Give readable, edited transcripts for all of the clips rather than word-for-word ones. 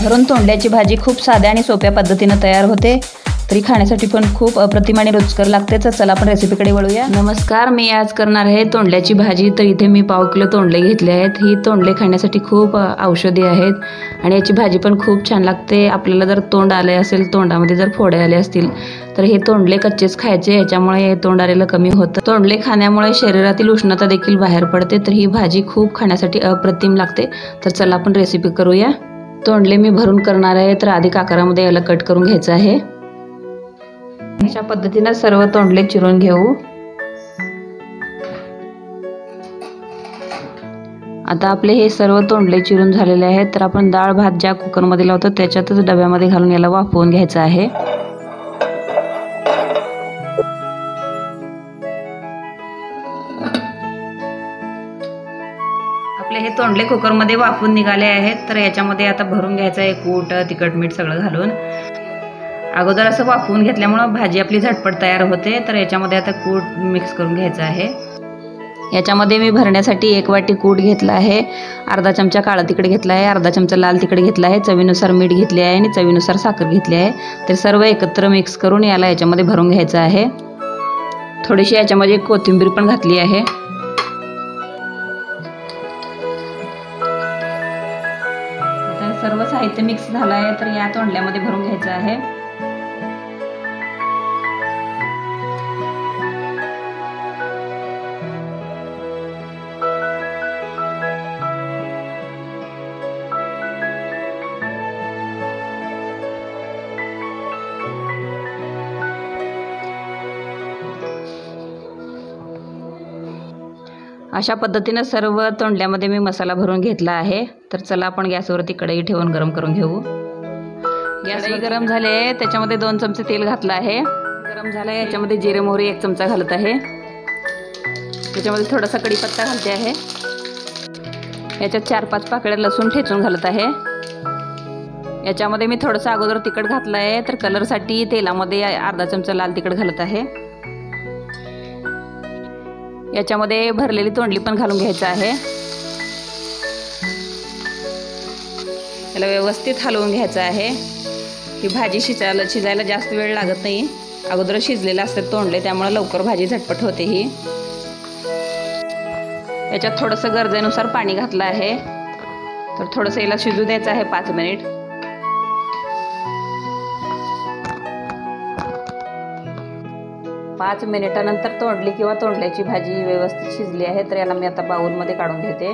भरून तोंडल्याची भाजी खूप साध्या आणि सोप्या पद्धतीने तयार होते, तरी खाण्यासाठी पण खूप अप्रतिम आणि रुचकर लागते। तर चला आपण रेसिपीकडे वळूया। नमस्कार, मी आज करणार आहे तोंडल्याची भाजी। तर इथे मी पाव किलो तोंडले घेतले आहेत। ही तोंडले खाण्यासाठी खूप औषधी आहेत आणि याची भाजी पण खूप छान लागते। आपल्याला जर तोंड आले असेल, तोंडामध्ये जर फोडे आले असतील, तर हे तोंडले कच्चेच खायचे, याच्यामुळे हे तोंड आलेलं कमी होतं। तोंडले खाण्यामुळे शरीरातील उष्णता देखील बाहेर पडते। तर ही भाजी खूप खाण्यासाठी अप्रतिम लागते। तर चला आपण रेसिपी करूया। तोंडले मी भरून करणार आहे, तर आधी आकारामध्ये याला कट करून घ्यायचं आहे। अशा पद्धतीने सर्व तोंडले चिरून घेऊ। आता आपले हे सर्व तोंडले चिरून झालेले आहेत। तर आपण डाळ भात ज्या कुकरमध्ये लावतो त्याच्यातच डब्यामध्ये घालून याला वाफवून घ्यायचं आहे। आपले हे तोंडले कुकरमध्ये वाफवून निघाले आहेत। तर याच्यामध्ये आता भरून घ्यायचं आहे कूट, तिखट, मीठ सगळं घालून। अगोदर असं वाफवून घेतल्यामुळे भाजी आपली झटपट तयार होते। तर याच्यामध्ये आता कूट मिक्स करून घ्यायचं आहे। याच्यामध्ये मी भरण्यासाठी 1 वाटी कूट घेतला आहे, अर्धा चमचा काळा तिखट घेतला आहे, अर्धा चमचा लाल तिखट घेतला आहे, चवीनुसार मीठ घेतले आहे आणि चवीनुसार साखर घेतली आहे। तर सर्व एकत्र मिक्स करून याला याच्यामध्ये भरून घ्यायचं आहे। थोडीशी याच्यामध्ये कोथिंबीर पण घातली आहे। आता सर्व साहित्य मिक्स झालं आहे, तर या तोंडल्यामध्ये भरून घ्यायचं आहे। अशा पद्धतीने सर्व तोंडल्यामध्ये मी मसाला भरून घेतला आहे। तर चला आपण गॅसवरती कढई ठेवून गरम करून घेऊ। गॅस गरम झाले, त्याच्यामध्ये 2 चमचे तेल घातलं आहे। गरम झालं आहे, याच्यामध्ये जिरे मोहरी 1 चमचा घालत आहे। त्याच्यामध्ये थोडासा कढीपत्ता घालते आहे। याच्यात 4-5 पाकळ्या लसूण ठेचून घालत आहे। याच्यामध्ये मी थोडंसं अगोदर तिखट घातलं आहे, तर कलरसाठी तेलामध्ये अर्धा चमचा लाल तिखट घालत आहे। याच्यामध्ये भरलेली तोंडली पण घालून घ्यायचं आहे। याला व्यवस्थित हलवून घ्यायचं आहे। ही भाजी शिजायला जास्त वेळ लागत नाही, अगोदर शिजलेलं असतं तोंडले, त्यामुळे लवकर भाजी झटपट होते। ही याच्यात थोडंसं गरजेनुसार पाणी घातलं आहे। तर थोडंसं याला शिजू द्यायचं आहे 5 मिनिट। पाच मिनिटानंतर तोंडली किंवा तोंडल्याची भाजी व्यवस्थित शिजली आहे। तर याला मी आता बाउलमध्ये काढून घेते।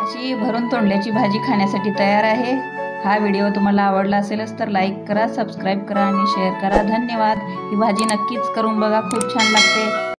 अशी भरून तोंडल्याची भाजी खाण्यासाठी तयार आहे। हा व्हिडिओ तुम्हाला आवडला असेलच तर लाईक करा, सबस्क्राईब करा आणि शेअर करा। धन्यवाद। ही भाजी नक्कीच करून बघा, खूप छान लागते।